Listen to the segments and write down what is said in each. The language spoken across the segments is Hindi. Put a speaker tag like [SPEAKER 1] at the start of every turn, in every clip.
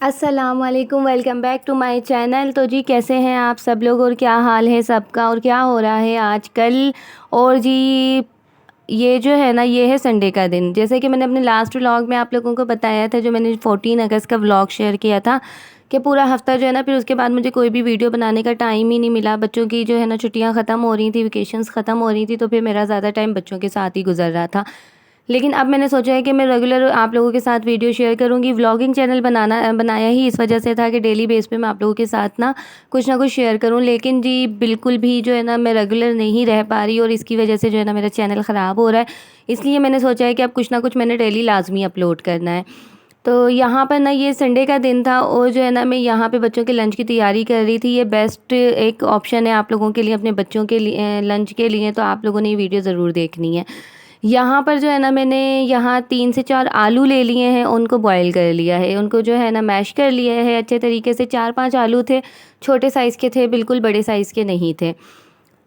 [SPEAKER 1] अस्सलामुअलैकुम, welcome back to my channel. तो जी कैसे हैं आप सब लोग और क्या हाल है सबका और क्या हो रहा है आजकल। और जी ये जो है ना, ये है संडे का दिन। जैसे कि मैंने अपने लास्ट व्लॉग में आप लोगों को बताया था, जो मैंने 14 अगस्त का व्लॉग शेयर किया था, कि पूरा हफ्ता जो है ना, फिर उसके बाद मुझे कोई भी वीडियो बनाने का टाइम ही नहीं मिला। बच्चों की जो है ना छुट्टियां ख़त्म हो रही थी, वेकेशंस ख़त्म हो रही थी, तो फिर मेरा ज़्यादा टाइम बच्चों के साथ ही गुजर रहा था। लेकिन अब मैंने सोचा है कि मैं रेगुलर आप लोगों के साथ वीडियो शेयर करूंगी। व्लॉगिंग चैनल बनाया ही इस वजह से था कि डेली बेस पे मैं आप लोगों के साथ ना कुछ शेयर करूं। लेकिन जी बिल्कुल भी जो है ना, मैं रेगुलर नहीं रह पा रही और इसकी वजह से जो है ना, मेरा चैनल ख़राब हो रहा है। इसलिए मैंने सोचा है कि अब कुछ ना कुछ मैंने डेली लाजमी अपलोड करना है। तो यहाँ पर ना, ये संडे का दिन था और जो है ना, मैं यहाँ पे बच्चों के लंच की तैयारी कर रही थी। ये बेस्ट एक ऑप्शन है आप लोगों के लिए, अपने बच्चों के लिए लंच के लिए। तो आप लोगों ने ये वीडियो ज़रूर देखनी है। यहाँ पर जो है ना, मैंने यहाँ 3 से 4 आलू ले लिए हैं, उनको बॉईल कर लिया है, उनको जो है ना मैश कर लिया है अच्छे तरीके से। 4-5 आलू थे, छोटे साइज़ के थे, बिल्कुल बड़े साइज़ के नहीं थे।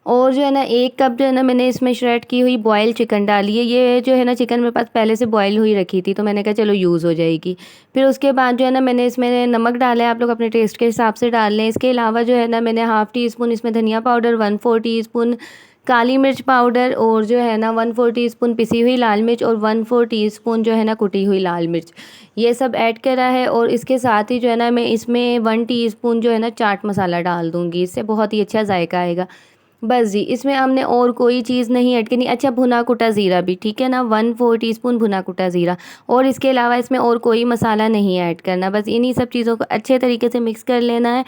[SPEAKER 1] और जो है ना, 1 कप जो है ना, मैंने इसमें श्रेड की हुई बॉयल चिकन डाली है। ये जो है ना, चिकन मेरे पास पहले से बॉयल हुई रखी थी, तो मैंने कहा चलो यूज़ हो जाएगी। फिर उसके बाद जो है ना, मैंने इसमें नमक डाला है, आप लोग अपने टेस्ट के हिसाब से डाल लें। इसके अलावा जो है ना, मैंने हाफ़ टी स्पून इसमें धनिया पाउडर, 1/4 टीस्पून काली मिर्च पाउडर और जो है ना 1/4 टीस्पून पिसी हुई लाल मिर्च और 1/4 टीस्पून जो है ना कुटी हुई लाल मिर्च, ये सब ऐड करा है। और इसके साथ ही जो है ना, मैं इसमें 1 टीस्पून जो है ना चाट मसाला डाल दूँगी, इससे बहुत ही अच्छा जायका आएगा। बस जी, इसमें हमने और कोई चीज़ नहीं ऐड करनी। अच्छा, भुना कुटा ज़ीरा भी, ठीक है ना, 1/4 टीस्पून भुना कुटा ज़ीरा। और इसके अलावा इसमें और कोई मसाला नहीं ऐड करना। बस इन्हीं सब चीज़ों को अच्छे तरीके से मिक्स कर लेना है।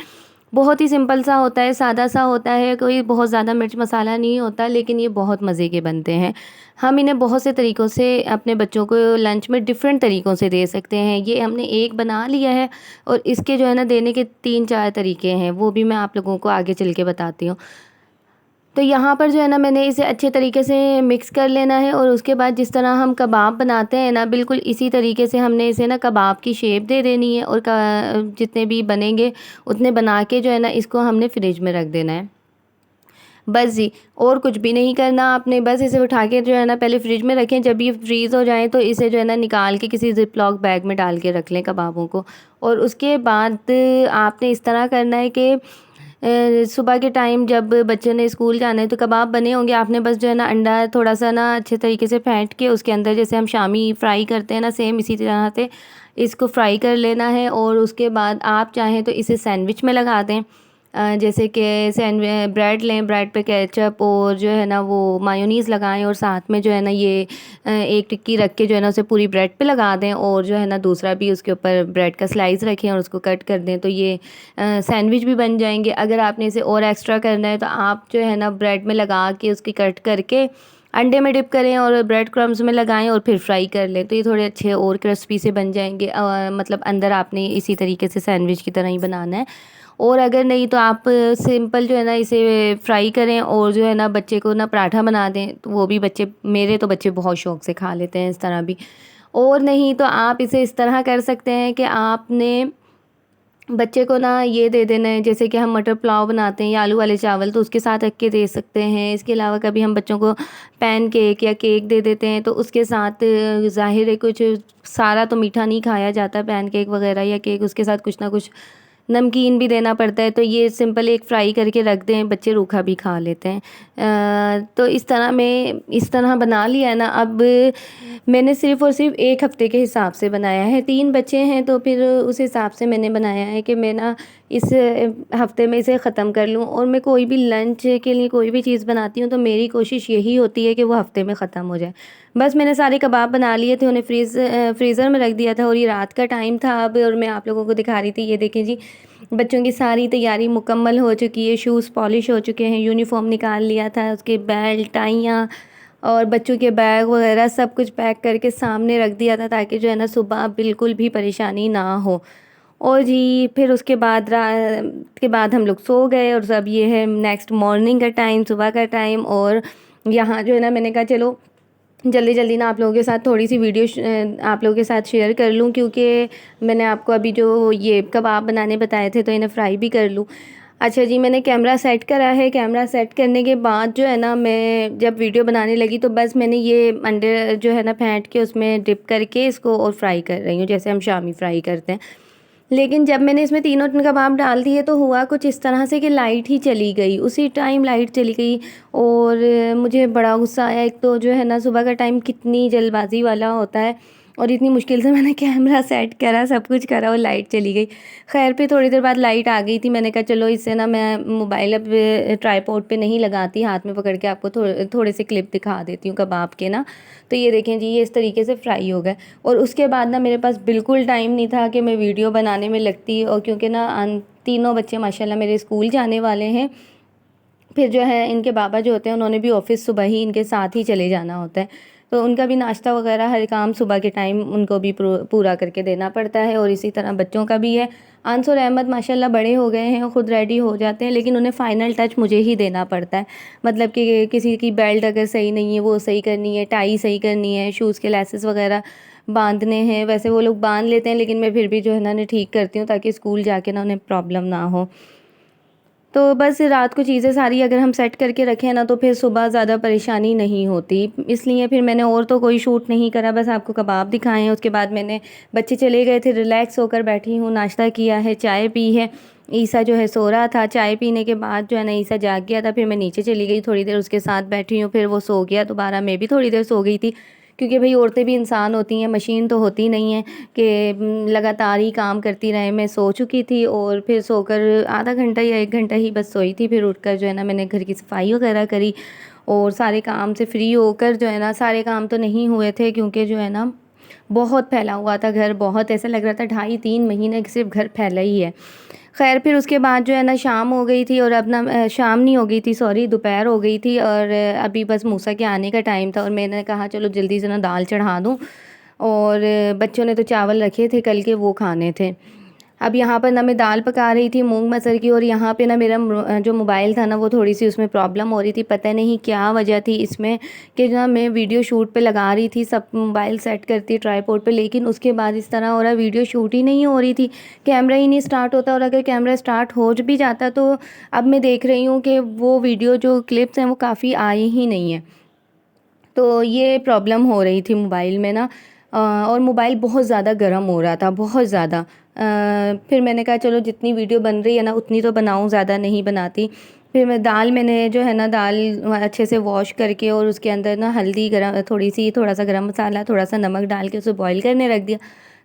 [SPEAKER 1] बहुत ही सिंपल सा होता है, सादा सा होता है, कोई बहुत ज़्यादा मिर्च मसाला नहीं होता, लेकिन ये बहुत मज़े के बनते हैं। हम इन्हें बहुत से तरीक़ों से अपने बच्चों को लंच में डिफ़रेंट तरीक़ों से दे सकते हैं। ये हमने एक बना लिया है और इसके जो है ना देने के 3-4 तरीक़े हैं, वो भी मैं आप लोगों को आगे चल के बताती हूँ। तो यहाँ पर जो है ना, मैंने इसे अच्छे तरीके से मिक्स कर लेना है और उसके बाद जिस तरह हम कबाब बनाते हैं ना, बिल्कुल इसी तरीके से हमने इसे ना कबाब की शेप दे देनी है। और जितने भी बनेंगे उतने बना के जो है ना, इसको हमने फ्रिज में रख देना है। बस जी, और कुछ भी नहीं करना आपने। बस इसे उठा के जो है ना, पहले फ्रिज में रखें। जब ये फ्रीज़ हो जाए तो इसे जो है ना, निकाल के किसी ज़िप-लॉक बैग में डाल के रख लें कबाबों को। और उसके बाद आपने इस तरह करना है कि सुबह के टाइम जब बच्चे ने स्कूल जाना है, तो कबाब बने होंगे। आपने बस जो है ना, अंडा थोड़ा-सा ना अच्छे तरीके से फेंट के उसके अंदर, जैसे हम शामी फ्राई करते हैं ना, सेम इसी तरह से इसको फ्राई कर लेना है। और उसके बाद आप चाहें तो इसे सैंडविच में लगा दें। जैसे कि ब्रेड लें, ब्रेड पे केचप और जो है ना वो मायोनीज़ लगाएं और साथ में जो है ना, ये एक टिक्की रख के जो है ना, उसे पूरी ब्रेड पे लगा दें और जो है ना, दूसरा भी उसके ऊपर ब्रेड का स्लाइस रखें और उसको कट कर दें, तो ये सैंडविच भी बन जाएंगे। अगर आपने इसे और एक्स्ट्रा करना है, तो आप जो है ना, ब्रेड में लगा के उसकी कट करके अंडे में डिप करें और ब्रेड क्रम्स में लगाएं और फिर फ्राई कर लें, तो ये थोड़े अच्छे और क्रिस्पी से बन जाएंगे। मतलब अंदर आपने इसी तरीके से सैंडविच की तरह ही बनाना है। और अगर नहीं तो आप सिंपल जो है ना, इसे फ्राई करें और जो है ना, बच्चे को ना पराठा बना दें, तो वो भी बच्चे, मेरे तो बच्चे बहुत शौक़ से खा लेते हैं इस तरह भी। और नहीं तो आप इसे इस तरह कर सकते हैं कि आपने बच्चे को ना ये दे देना है, जैसे कि हम मटर पुलाव बनाते हैं या आलू वाले चावल, तो उसके साथ रख के दे सकते हैं। इसके अलावा कभी हम बच्चों को पैन केक या केक दे देते हैं, तो उसके साथ ज़ाहिर है कुछ सारा तो मीठा नहीं खाया जाता, पैन केक वगैरह या केक, उसके साथ कुछ ना कुछ नमकीन भी देना पड़ता है। तो ये सिंपल एक फ्राई करके रख दें, बच्चे रूखा भी खा लेते हैं। तो इस तरह मैं इस तरह बना लिया है ना। अब मैंने सिर्फ़ और सिर्फ 1 हफ़्ते के हिसाब से बनाया है। 3 बच्चे हैं, तो फिर उस हिसाब से मैंने बनाया है कि मैं ना इस हफ़्ते में इसे ख़त्म कर लूँ। और मैं कोई भी लंच के लिए कोई भी चीज़ बनाती हूँ, तो मेरी कोशिश यही होती है कि वो हफ़्ते में ख़त्म हो जाए। बस मैंने सारे कबाब बना लिए थे, उन्हें फ्रीज़र में रख दिया था और ये रात का टाइम था अब, और मैं आप लोगों को दिखा रही थी। ये देखें जी, बच्चों की सारी तैयारी मुकम्मल हो चुकी है, शूज़ पॉलिश हो चुके हैं, यूनिफ़ॉर्म निकाल लिया था, उसके बेल्ट, टाइयाँ और बच्चों के बैग वगैरह सब कुछ पैक करके सामने रख दिया था, ताकि जो है ना, सुबह बिल्कुल भी परेशानी ना हो। और जी फिर उसके बाद हम लोग सो गए और अब ये है नेक्स्ट मॉर्निंग का टाइम, सुबह का टाइम। और यहाँ जो है ना, मैंने कहा चलो जल्दी जल्दी ना आप लोगों के साथ थोड़ी सी वीडियो आप लोगों के साथ शेयर कर लूँ, क्योंकि मैंने आपको अभी जो ये कबाब बनाने बताए थे, तो इन्हें फ्राई भी कर लूँ। अच्छा जी, मैंने कैमरा सेट करा है। कैमरा सेट करने के बाद जो है ना, मैं जब वीडियो बनाने लगी, तो बस मैंने ये अंडे जो है ना फेंट के उसमें डिप करके इसको और फ्राई कर रही हूँ, जैसे हम शामी फ्राई करते हैं। लेकिन जब मैंने इसमें तीनों कबाब डाल दिए तो हुआ कुछ इस तरह से कि लाइट ही चली गई, उसी टाइम लाइट चली गई। और मुझे बड़ा गुस्सा आया। एक तो जो है ना सुबह का टाइम कितनी जल्दबाज़ी वाला होता है, और इतनी मुश्किल से मैंने कैमरा सेट करा, सब कुछ करा, और लाइट चली गई। ख़ैर फिर थोड़ी देर बाद लाइट आ गई थी। मैंने कहा चलो इससे ना मैं मोबाइल अब ट्राइपॉड पे नहीं लगाती, हाथ में पकड़ के आपको थोड़े से क्लिप दिखा देती हूँ कबाब के ना। तो ये देखें जी, ये इस तरीके से फ्राई हो गए। और उसके बाद ना मेरे पास बिल्कुल टाइम नहीं था कि मैं वीडियो बनाने में लगती, और क्योंकि ना तीनों बच्चे माशाल्लाह मेरे स्कूल जाने वाले हैं। फिर जो है इनके बाबा जो होते हैं उन्होंने भी ऑफ़िस सुबह ही इनके साथ ही चले जाना होता है, तो उनका भी नाश्ता वगैरह हर काम सुबह के टाइम उनको भी पूरा करके देना पड़ता है। और इसी तरह बच्चों का भी है। अंस और अहमद माशाल्लाह बड़े हो गए हैं, खुद रेडी हो जाते हैं, लेकिन उन्हें फ़ाइनल टच मुझे ही देना पड़ता है। मतलब कि किसी की बेल्ट अगर सही नहीं है वो सही करनी है, टाई सही करनी है, शूज़ के लेसेस वगैरह बांधने हैं। वैसे वो लोग बांध लेते हैं, लेकिन मैं फिर भी जो है ना उन्हें ठीक करती हूँ ताकि स्कूल जाके ना उन्हें प्रॉब्लम ना हो। तो बस रात को चीज़ें सारी अगर हम सेट करके रखें ना तो फिर सुबह ज़्यादा परेशानी नहीं होती। इसलिए फिर मैंने और तो कोई शूट नहीं करा, बस आपको कबाब दिखाए हैं। उसके बाद मैंने, बच्चे चले गए थे, रिलैक्स होकर बैठी हूँ, नाश्ता किया है, चाय पी है। ईसा जो है सो रहा था। चाय पीने के बाद जो है ना ईसा जाग गया था, फिर मैं नीचे चली गई, थोड़ी देर उसके साथ बैठी हूँ, फिर वो सो गया दोबारा, मैं भी थोड़ी देर सो गई थी। क्योंकि भाई औरतें भी इंसान होती हैं, मशीन तो होती नहीं है कि लगातार ही काम करती रहें। मैं सो चुकी थी और फिर सोकर आधा घंटा या 1 घंटा ही बस सोई थी। फिर उठकर जो है ना मैंने घर की सफाई वगैरह करी, और सारे काम से फ्री होकर जो है ना, सारे काम तो नहीं हुए थे क्योंकि जो है ना बहुत फैला हुआ था घर, बहुत ऐसा लग रहा था 2.5-3 महीने सिर्फ घर फैला ही है। खैर फिर उसके बाद जो है ना शाम हो गई थी, और अब ना शाम नहीं हो गई थी, सॉरी, दोपहर हो गई थी, और अभी बस मूसा के आने का टाइम था, और मैंने कहा चलो जल्दी से ना दाल चढ़ा दूँ। और बच्चों ने तो चावल रखे थे कल के, वो खाने थे। अब यहाँ पर ना मैं दाल पका रही थी मूंग मसर की, और यहाँ पे ना मेरा जो मोबाइल था ना वो थोड़ी सी उसमें प्रॉब्लम हो रही थी। पता नहीं क्या वजह थी इसमें कि ना मैं वीडियो शूट पे लगा रही थी, सब मोबाइल सेट करती ट्राईपोड पे, लेकिन उसके बाद इस तरह हो रहा, वीडियो शूट ही नहीं हो रही थी, कैमरा ही नहीं स्टार्ट होता। और अगर कैमरा स्टार्ट हो भी जाता तो अब मैं देख रही हूँ कि वो वीडियो जो क्लिप्स हैं वो काफ़ी आई ही नहीं है। तो ये प्रॉब्लम हो रही थी मोबाइल में ना। और मोबाइल बहुत ज़्यादा गर्म हो रहा था, बहुत ज़्यादा। फिर मैंने कहा चलो जितनी वीडियो बन रही है ना उतनी तो बनाऊँ, ज़्यादा नहीं बनाती। फिर मैंने जो है ना दाल अच्छे से वॉश करके, और उसके अंदर ना हल्दी, गरम थोड़ी सी, थोड़ा सा गरम मसाला, थोड़ा सा नमक डाल के उसे बॉईल करने रख दिया।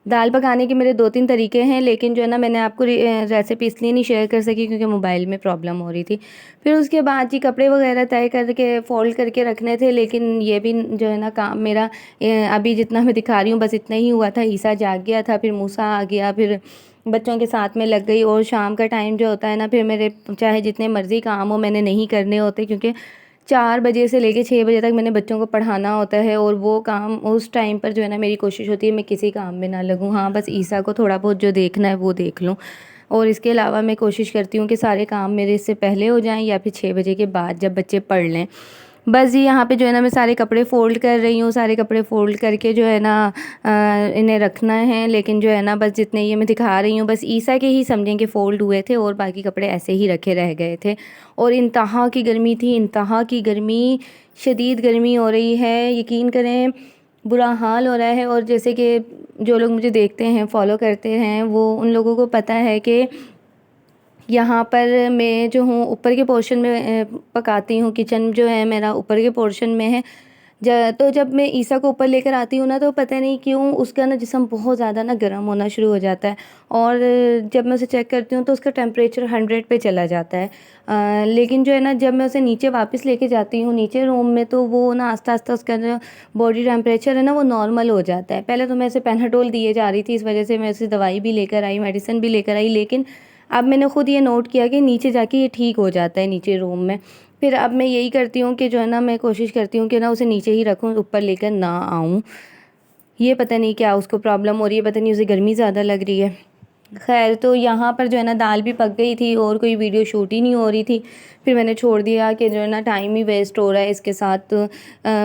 [SPEAKER 1] दाल पकाने के मेरे 2-3 तरीके हैं, लेकिन जो है ना मैंने आपको रेसिपी इसलिए नहीं शेयर कर सकी क्योंकि मोबाइल में प्रॉब्लम हो रही थी। फिर उसके बाद जी कपड़े वगैरह तय करके फ़ोल्ड करके रखने थे, लेकिन ये भी जो है ना काम मेरा अभी जितना मैं दिखा रही हूँ बस इतना ही हुआ था। ईसा जाग गया था, फिर मूसा आ गया, फिर बच्चों के साथ में लग गई। और शाम का टाइम जो होता है ना, फिर मेरे चाहे जितने मर्ज़ी काम हो मैंने नहीं करने होते, क्योंकि 4 बजे से लेके 6 बजे तक मैंने बच्चों को पढ़ाना होता है, और वो काम उस टाइम पर जो है ना मेरी कोशिश होती है मैं किसी काम में ना लगूँ। हाँ, बस ईसा को थोड़ा बहुत जो देखना है वो देख लूँ, और इसके अलावा मैं कोशिश करती हूँ कि सारे काम मेरे इससे पहले हो जाएँ या फिर 6 बजे के बाद जब बच्चे पढ़ लें। बस जी यहाँ पे जो है ना मैं सारे कपड़े फ़ोल्ड कर रही हूँ, सारे कपड़े फ़ोल्ड करके जो है ना इन्हें रखना है। लेकिन जो है ना बस जितने ये मैं दिखा रही हूँ बस ईसा के ही समझें कि फ़ोल्ड हुए थे, और बाकी कपड़े ऐसे ही रखे रह गए थे। और इंतहा की गर्मी थी, इंतहा की गर्मी, शदीद गर्मी हो रही है, यकीन करें बुरा हाल हो रहा है। और जैसे कि जो लोग मुझे देखते हैं, फॉलो करते हैं, वो उन लोगों को पता है कि यहाँ पर मैं जो हूँ ऊपर के पोर्शन में पकाती हूँ। किचन जो है मेरा ऊपर के पोर्शन में है। तो जब मैं ईसा को ऊपर लेकर आती हूँ ना तो पता नहीं क्यों उसका ना जिस्म बहुत ज़्यादा ना गर्म होना शुरू हो जाता है, और जब मैं उसे चेक करती हूँ तो उसका टेम्परेचर 100 पे चला जाता है। लेकिन जो है ना जब मैं उसे नीचे वापस लेके जाती हूँ नीचे रूम में, तो वो ना आस्ता आस्ता उसका जो बॉडी टेम्परेचर है ना वो नॉर्मल हो जाता है। पहले तो मैं उसे पेनाडोल दिए जा रही थी, इस वजह से मैं उसे दवाई भी लेकर आई, मेडिसिन भी लेकर आई, लेकिन अब मैंने ख़ुद ये नोट किया कि नीचे जाके ये ठीक हो जाता है नीचे रूम में। फिर अब मैं यही करती हूँ कि जो है ना मैं कोशिश करती हूँ कि ना उसे नीचे ही रखूँ, ऊपर लेकर ना आऊँ। ये पता नहीं क्या उसको प्रॉब्लम हो रही है, पता नहीं उसे गर्मी ज़्यादा लग रही है। खैर तो यहाँ पर जो है ना दाल भी पक गई थी और कोई वीडियो शूट ही नहीं हो रही थी। फिर मैंने छोड़ दिया कि जो है ना टाइम ही वेस्ट हो रहा है इसके साथ। तो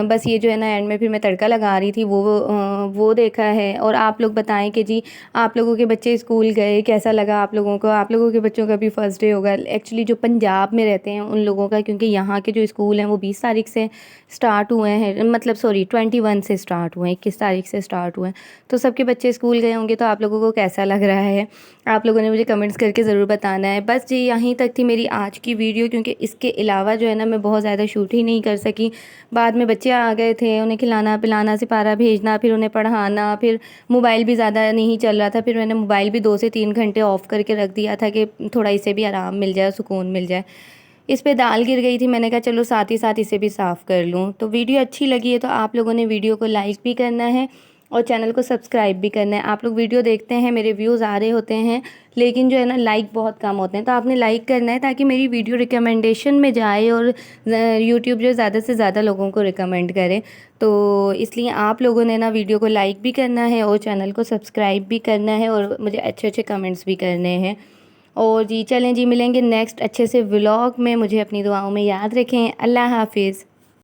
[SPEAKER 1] बस ये जो है ना एंड में फिर मैं तड़का लगा रही थी, वो देखा है। और आप लोग बताएं कि जी आप लोगों के बच्चे स्कूल गए, कैसा लगा आप लोगों को? आप लोगों के बच्चों का भी फ़र्स्ट डे होगा एक्चुअली जो पंजाब में रहते हैं उन लोगों का, क्योंकि यहाँ के जो स्कूल हैं वो 20 तारीख से स्टार्ट हुए हैं, मतलब सॉरी 21 से स्टार्ट हुए हैं, 21 तारीख से स्टार्ट हुए हैं। तो सबके बच्चे स्कूल गए होंगे, तो आप लोगों को कैसा लग रहा है? आप लोगों ने मुझे कमेंट्स करके ज़रूर बताना है। बस जी यहीं तक थी मेरी आज की वीडियो, क्योंकि इसके अलावा जो है ना मैं बहुत ज़्यादा शूट ही नहीं कर सकी। बाद में बच्चे आ गए थे, उन्हें खिलाना पिलाना, सिपारा भेजना, फिर उन्हें पढ़ाना, फिर मोबाइल भी ज़्यादा नहीं चल रहा था। फिर मैंने मोबाइल भी 2 से 3 घंटे ऑफ़ करके रख दिया था कि थोड़ा इसे भी आराम मिल जाए, सुकून मिल जाए। इस पे दाल गिर गई थी, मैंने कहा चलो साथ ही साथ इसे भी साफ़ कर लूँ। तो वीडियो अच्छी लगी है तो आप लोगों ने वीडियो को लाइक भी करना है और चैनल को सब्सक्राइब भी करना है। आप लोग वीडियो देखते हैं, मेरे व्यूज़ आ रहे होते हैं, लेकिन जो है ना लाइक बहुत कम होते हैं। तो आपने लाइक करना है ताकि मेरी वीडियो रिकमेंडेशन में जाए और यूट्यूब जो ज़्यादा से ज़्यादा लोगों को रिकमेंड करे। तो इसलिए आप लोगों ने ना वीडियो को लाइक भी करना है और चैनल को सब्सक्राइब भी करना है और मुझे अच्छे अच्छे कमेंट्स भी करने हैं। और जी चलें जी, मिलेंगे नेक्स्ट अच्छे से व्लॉग में। मुझे अपनी दुआओं में याद रखें। अल्लाह हाफ़िज़।